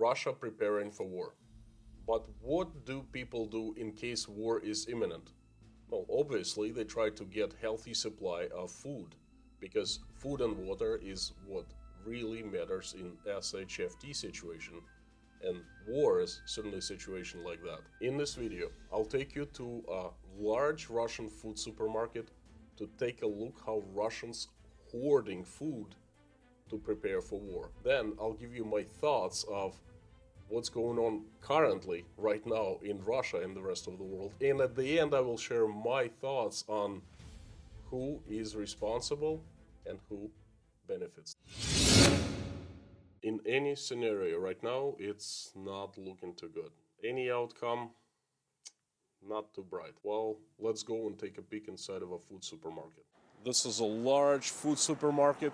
Russia preparing for war. But what do people do in case war is imminent? Well, obviously they try to get healthy supply of food, because food and water is what really matters in SHFT situation, and war is certainly a situation like that. In this video, I'll take you to a large Russian food supermarket to take a look how Russians hoarding food to prepare for war. Then I'll give you my thoughts of what's going on currently right now in Russia and the rest of the world. And at the end, I will share my thoughts on who is responsible and who benefits. In any scenario right now, it's not looking too good. Any outcome, not too bright. Well, let's go and take a peek inside of a food supermarket. This is a large food supermarket.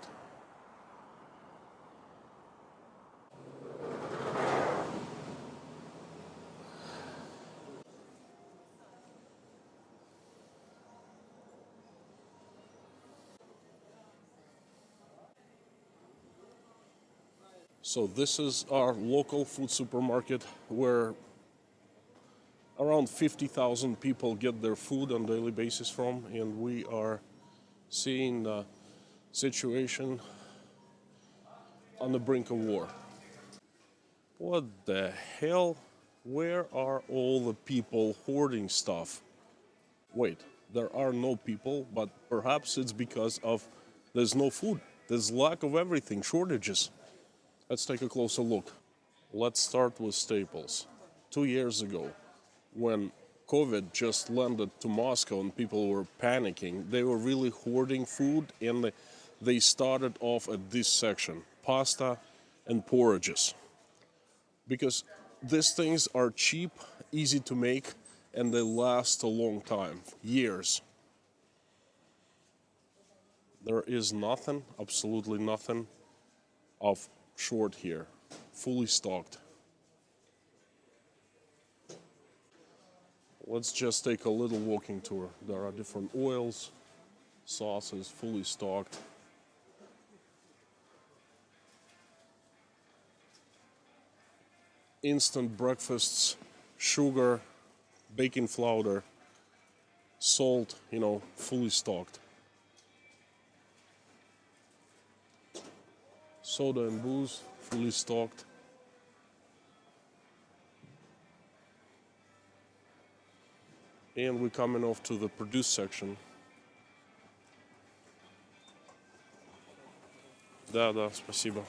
So this is our local food supermarket where around 50,000 people get their food on a daily basis from, and we are seeing the situation on the brink of war. What the hell? Where are all the people hoarding stuff? Wait, there are no people, but perhaps it's because of there's no food. There's lack of everything, shortages. Let's take a closer look. Let's start with staples. 2 years ago, when COVID just landed to Moscow and people were panicking, they were really hoarding food, and they started off at this section, pasta and porridges. Because these things are cheap, easy to make, and they last a long time, years. There is nothing, absolutely nothing of short here, fully stocked. Let's just take a little walking tour. There are different oils, sauces, fully stocked. Instant breakfasts, sugar, baking flour, salt, fully stocked. Soda and booze, fully stocked. And we're coming off to the produce section. Да, спасибо.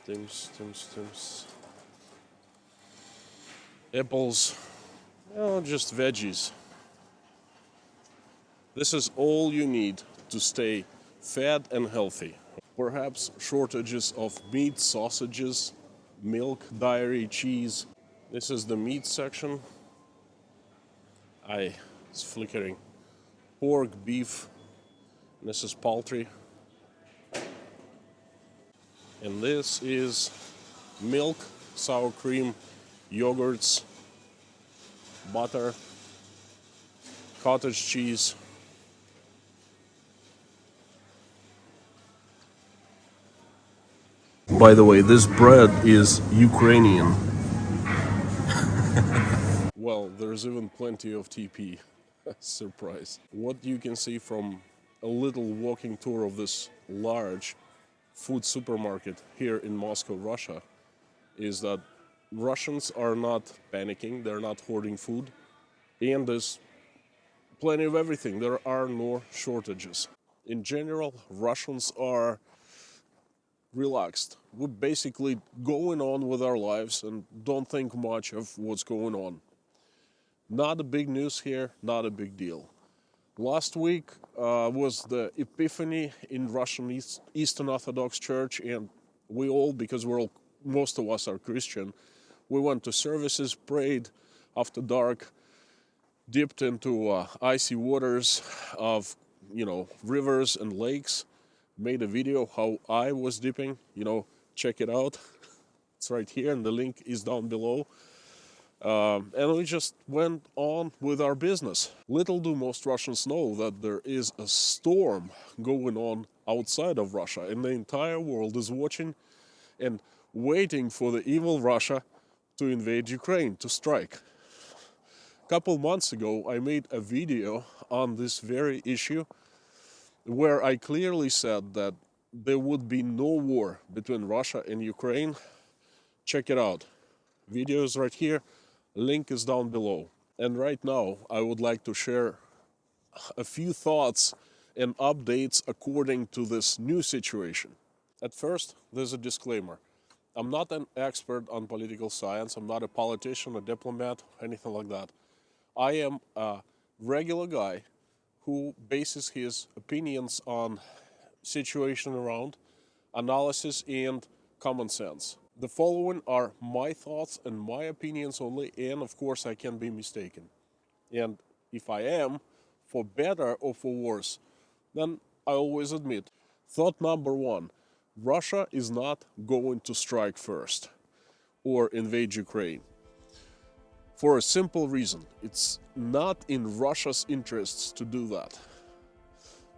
Tims. Apples, just veggies. This is all you need to stay fat and healthy. Perhaps shortages of meat, sausages, milk, dairy, cheese. This is the meat section. It's flickering. Pork, beef. This is poultry. And this is milk, sour cream, yogurts, butter, cottage cheese. By the way, this bread is Ukrainian. Well, there's even plenty of TP. Surprise. What you can see from a little walking tour of this large food supermarket here in Moscow, Russia, is that Russians are not panicking, they're not hoarding food, and there's plenty of everything. There are no shortages. In general, Russians are relaxed. We're basically going on with our lives and don't think much of what's going on. Not a big news here, not a big deal. Last week was the Epiphany in Russian Eastern Orthodox Church, and we all, because most of us are Christian, we went to services, prayed after dark, dipped into icy waters of, rivers and lakes, made a video how I was dipping, check it out. It's right here, and the link is down below. And we just went on with our business. Little do most Russians know that there is a storm going on outside of Russia, and the entire world is watching. And waiting for the evil Russia to invade Ukraine, to strike. A couple months ago, I made a video on this very issue where I clearly said that there would be no war between Russia and Ukraine. Check it out. Video is right here. Link is down below. And right now, I would like to share a few thoughts and updates according to this new situation. At first, there's a disclaimer. I'm not an expert on political science. I'm not a politician, a diplomat, anything like that. I am a regular guy who bases his opinions on situation around, analysis, and common sense. The following are my thoughts and my opinions only, and of course I can be mistaken. And if I am, for better or for worse, then I always admit. Thought number one, Russia is not going to strike first or invade Ukraine. For a simple reason, it's not in Russia's interests to do that.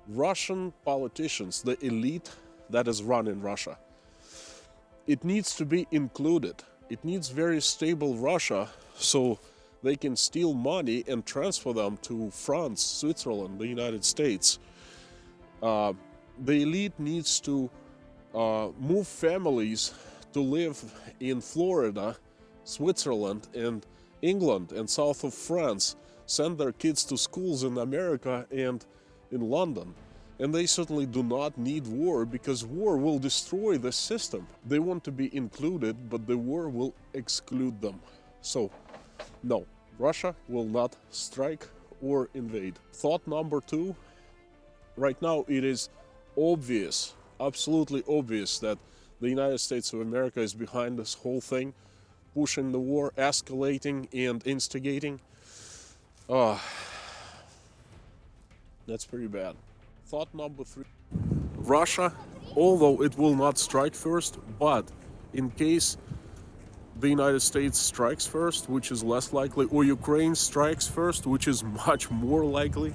Russian politicians, the elite that is running Russia, it needs to be included. It needs very stable Russia so they can steal money and transfer them to France, Switzerland, the United States. The elite needs to move families to live in Florida, Switzerland, and England and south of France, send their kids to schools in America and in London. And they certainly do not need war, because war will destroy the system. They want to be included, but the war will exclude them. So, no, Russia will not strike or invade. Thought number two, right now it is obvious, absolutely obvious, that the United States of America is behind this whole thing, pushing the war, escalating and instigating. That's pretty bad. Thought number three. Russia, although it will not strike first, but in case the United States strikes first, which is less likely, or Ukraine strikes first, which is much more likely,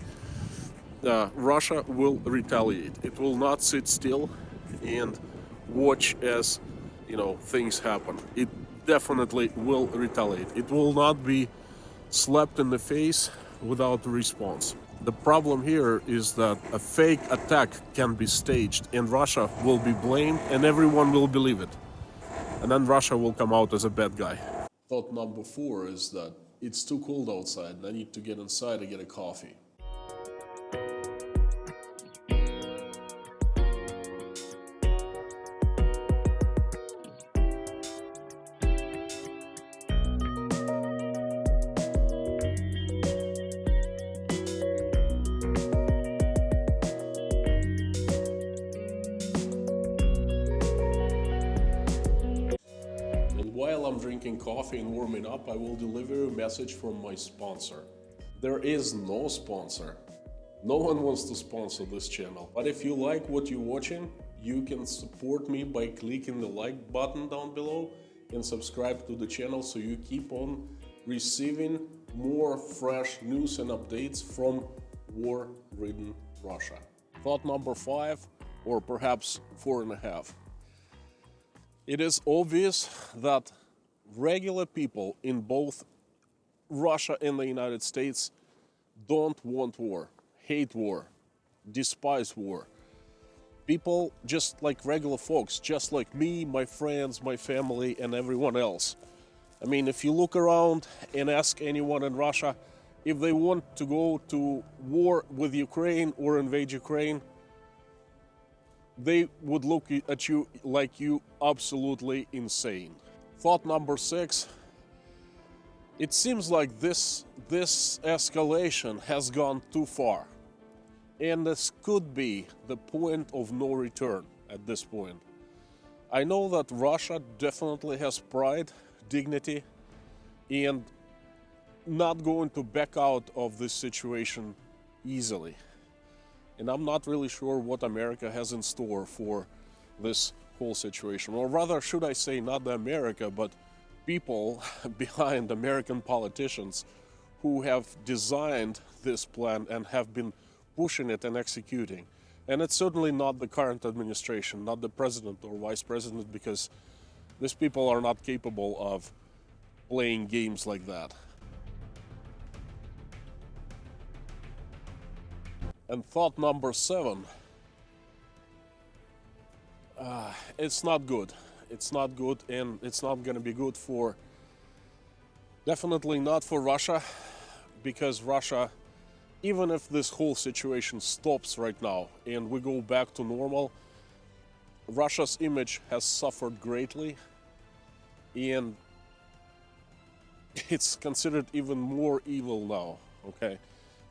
Russia will retaliate. It will not sit still and watch as, things happen. It definitely will retaliate. It will not be slapped in the face without a response. The problem here is that a fake attack can be staged and Russia will be blamed and everyone will believe it. And then Russia will come out as a bad guy. Thought number four is that it's too cold outside and I need to get inside and get a coffee. While I'm drinking coffee and warming up, I will deliver a message from my sponsor. There is no sponsor. No one wants to sponsor this channel. But if you like what you're watching, you can support me by clicking the like button down below and subscribe to the channel so you keep on receiving more fresh news and updates from war-ridden Russia. Thought number five, or perhaps 4.5. It is obvious that regular people in both Russia and the United States don't want war, hate war, despise war. People just like regular folks, just like me, my friends, my family, and everyone else. I mean, if you look around and ask anyone in Russia if they want to go to war with Ukraine or invade Ukraine, they would look at you like you absolutely insane. Thought number 6. It seems like this escalation has gone too far. And this could be the point of no return at this point. I know that Russia definitely has pride, dignity, and not going to back out of this situation easily. And I'm not really sure what America has in store for this whole situation. Or rather, should I say, not the America, but people behind American politicians who have designed this plan and have been pushing it and executing. And it's certainly not the current administration, not the president or vice president, because These people are not capable of playing games like that. And thought number 7, it's not good. It's not good, and it's not going to be good for, definitely not for Russia, because Russia, even if this whole situation stops right now and we go back to normal, Russia's image has suffered greatly, and it's considered even more evil now, okay?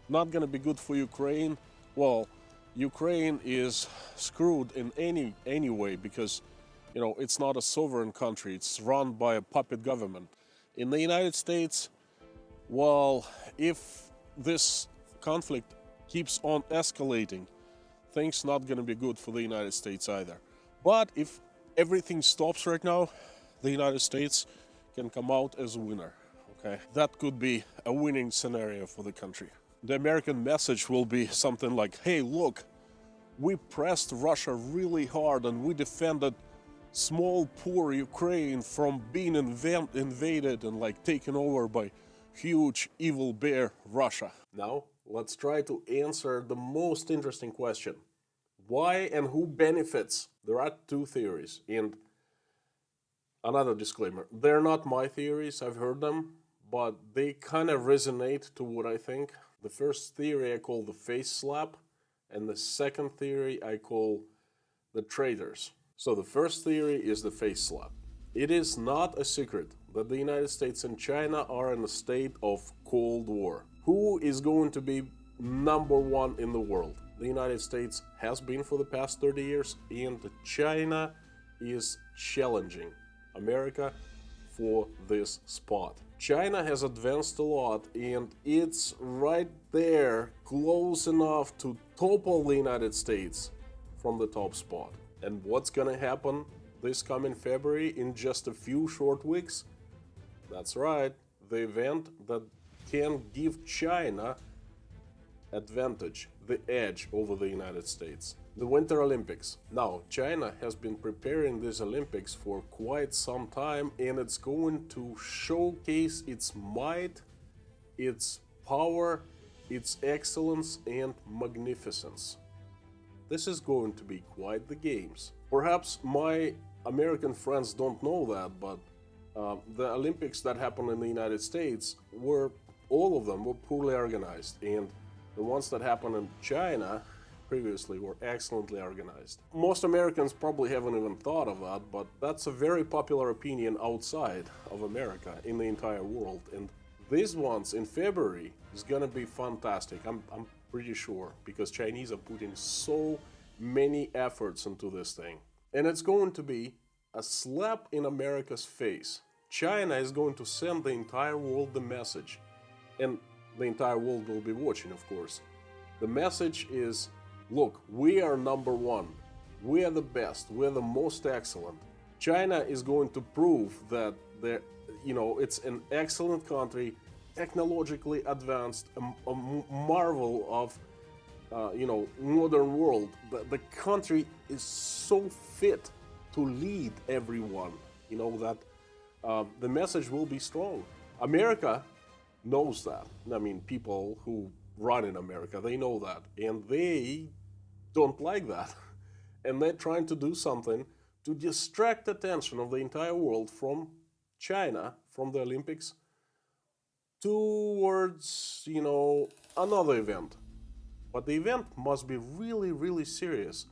Not gonna be good for Ukraine. Well, Ukraine is screwed in any way because, you know, it's not a sovereign country. It's run by a puppet government. In the United States, well, if this conflict keeps on escalating, things not gonna be good for the United States either. But if everything stops right now, the United States can come out as a winner, okay? That could be a winning scenario for the country. The American message will be something like, hey, look, we pressed Russia really hard and we defended small, poor Ukraine from being invaded and like taken over by huge, evil bear Russia. Now, let's try to answer the most interesting question. Why and who benefits? There are 2 theories, and another disclaimer, they're not my theories, I've heard them, but they kind of resonate to what I think. The first theory I call the face slap, and the second theory I call the traitors. So the first theory is the face slap. It is not a secret that the United States and China are in a state of Cold War. Who is going to be number 1 in the world? The United States has been for the past 30 years, and China is challenging America for this spot. China has advanced a lot, and it's right there, close enough to topple the United States from the top spot. And what's gonna happen this coming February in just a few short weeks? That's right, the event that can give China advantage, the edge over the United States. The Winter Olympics. Now, China has been preparing these Olympics for quite some time, and it's going to showcase its might, its power, its excellence and magnificence. This is going to be quite the games. Perhaps my American friends don't know that, but the Olympics that happened in the United States all of them were poorly organized, and the ones that happened in China previously were excellently organized. Most Americans probably haven't even thought of that, but that's a very popular opinion outside of America in the entire world. And these ones in February is gonna be fantastic, I'm pretty sure, because Chinese are putting so many efforts into this thing. And it's going to be a slap in America's face. China is going to send the entire world the message, and the entire world will be watching, of course. The message is, look, we are number 1. We are the best. We are the most excellent. China is going to prove that it's an excellent country, technologically advanced, a marvel of modern world. The country is so fit to lead everyone. That the message will be strong. America knows that. I mean, people who run in America, they know that, and they don't like that. And they're trying to do something to distract attention of the entire world from China, from the Olympics, towards, another event. But the event must be really, really serious,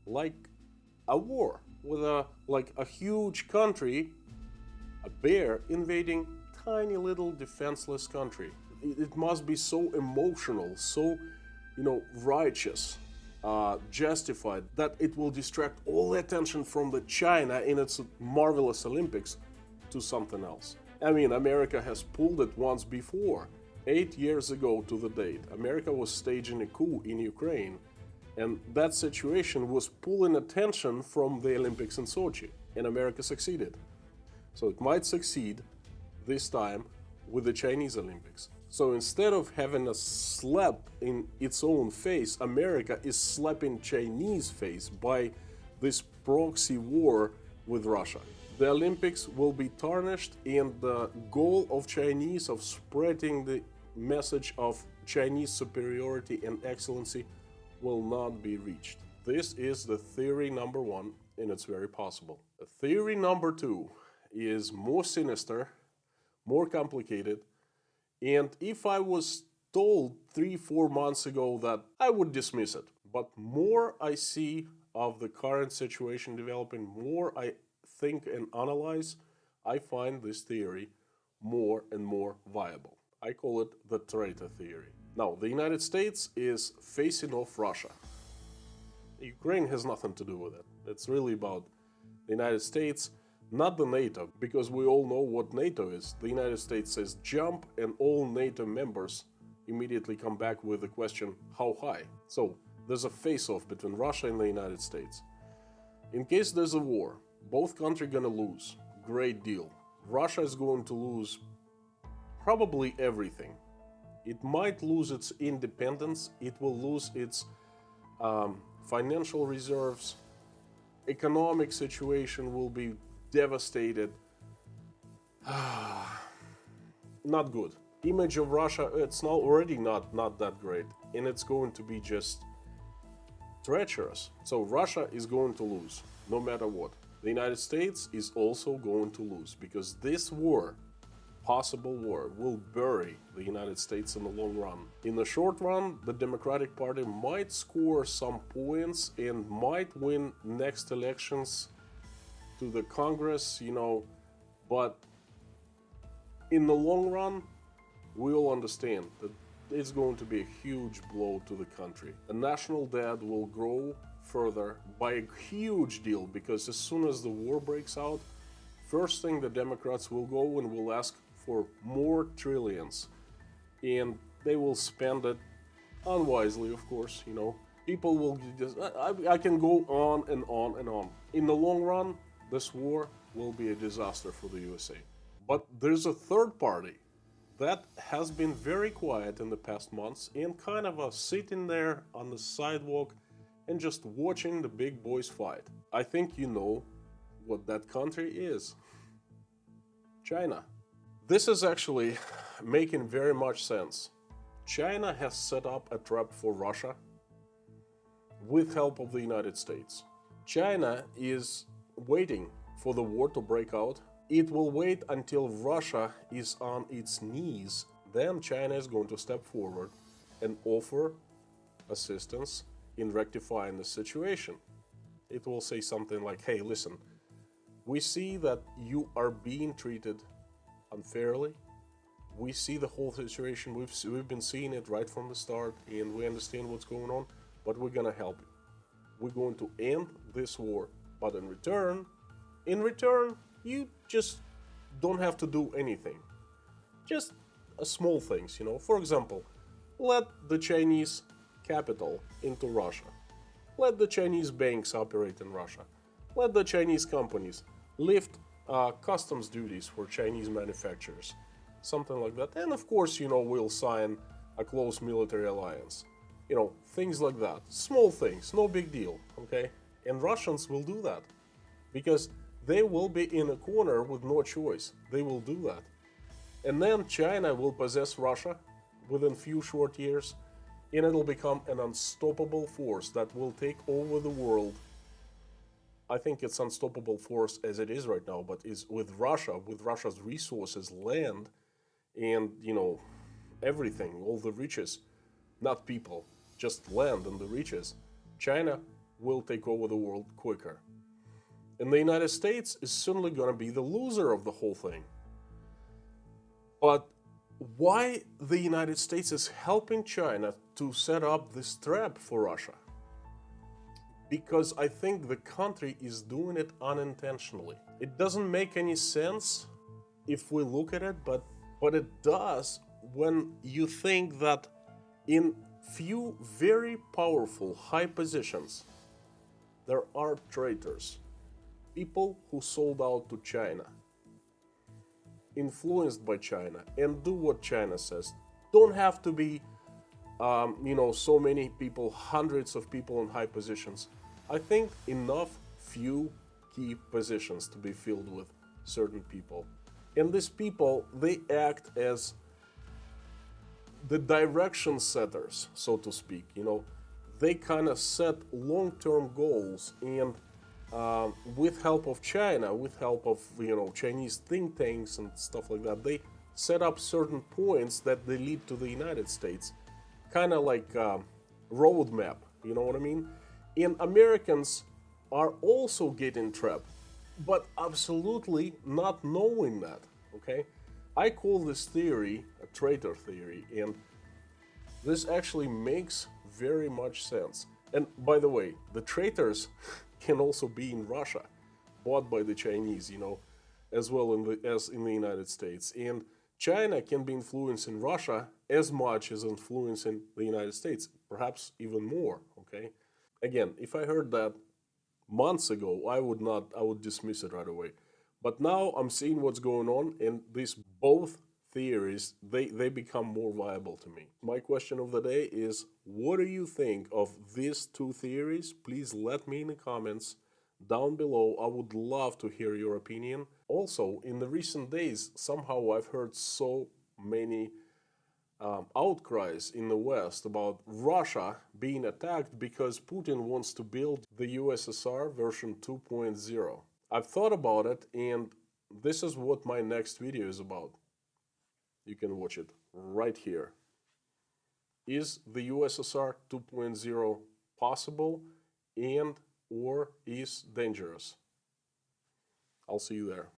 like a war with a huge country, a bear invading tiny little defenseless country. It must be so emotional, so, righteous, justified, that it will distract all the attention from the China in its marvelous Olympics to something else. I mean, America has pulled it once before. 8 years ago to the date, America was staging a coup in Ukraine, and that situation was pulling attention from the Olympics in Sochi, and America succeeded. So it might succeed this time with the Chinese Olympics. So instead of having a slap in its own face, America is slapping Chinese face by this proxy war with Russia. The Olympics will be tarnished, and the goal of Chinese of spreading the message of Chinese superiority and excellency will not be reached. This is the theory number one, and it's very possible. Theory number two is more sinister, more complicated, and if I was told 3-4 months ago that, I would dismiss it. But more I see of the current situation developing, more I think and analyze, I find this theory more and more viable. I call it the traitor theory. Now, the United States is facing off Russia. Ukraine has nothing to do with it. It's really about the United States, not the NATO, because we all know what NATO is. The United States says jump, and all NATO members immediately come back with the question, how high? So there's a face-off between Russia and the United States. In case there's a war, both countries are gonna lose. Great deal. Russia is going to lose probably everything. It might lose its independence, it will lose its financial reserves, economic situation will be devastated. Not good. Image of Russia, it's now already not that great, and it's going to be just treacherous. So Russia is going to lose, no matter what. The United States is also going to lose, because this war, possible war, will bury the United States in the long run. In the short run, the Democratic Party might score some points and might win next elections to the Congress, but in the long run, we all understand that it's going to be a huge blow to the country. The national debt will grow further by a huge deal, because as soon as the war breaks out, first thing the Democrats will go and will ask for more trillions, and they will spend it unwisely, of course. People will just, I can go on and on and on. In the long run, this war will be a disaster for the USA. But there's a third party that has been very quiet in the past months and kind of sitting there on the sidewalk and just watching the big boys fight. I think you know what that country is. China. This is actually making very much sense. China has set up a trap for Russia with help of the United States. China is waiting for the war to break out. It will wait until Russia is on its knees. Then China is going to step forward and offer assistance in rectifying the situation. It will say something like, hey, listen, we see that you are being treated unfairly. We see the whole situation. We've been seeing it right from the start, and we understand what's going on, but we're going to help you. We're going to end this war. But in return, you just don't have to do anything. Just small things, For example, let the Chinese capital into Russia. Let the Chinese banks operate in Russia. Let the Chinese companies lift customs duties for Chinese manufacturers. Something like that. And of course, we'll sign a close military alliance. Things like that. Small things, no big deal, okay? And Russians will do that, because they will be in a corner with no choice. They will do that. And then China will possess Russia within few short years, and it'll become an unstoppable force that will take over the world. I think it's unstoppable force as it is right now, but is with Russia, with Russia's resources, land, and, everything, all the riches, not people, just land and the riches, China will take over the world quicker. And the United States is certainly going to be the loser of the whole thing. But why the United States is helping China to set up this trap for Russia? Because I think the country is doing it unintentionally. It doesn't make any sense if we look at it, but it does when you think that in few very powerful high positions, there are traitors. People who sold out to China, influenced by China, and do what China says. Don't have to be, so many people, hundreds of people in high positions. I think enough few key positions to be filled with certain people. And these people, they act as the direction setters, so to speak. They kind of set long-term goals, and with help of China, with help of Chinese think tanks and stuff like that, they set up certain points that they lead to the United States, kind of like a roadmap. You know what I mean? And Americans are also getting trapped, but absolutely not knowing that. Okay, I call this theory a traitor theory, and this actually makes very much sense. And by the way, the traitors can also be in Russia, bought by the Chinese, as well as in the United States. And China can be influencing Russia as much as influencing the United States, perhaps even more. Okay, again, if I heard that months ago, I would dismiss it right away. But now I'm seeing what's going on, and these both theories, they become more viable to me. My question of the day is, what do you think of these two theories? Please let me in the comments down below. I would love to hear your opinion. Also, in the recent days, somehow I've heard so many outcries in the West about Russia being attacked because Putin wants to build the USSR version 2.0. I've thought about it, and this is what my next video is about. You can watch it right here. Is the USSR 2.0 possible and or is dangerous? I'll see you there.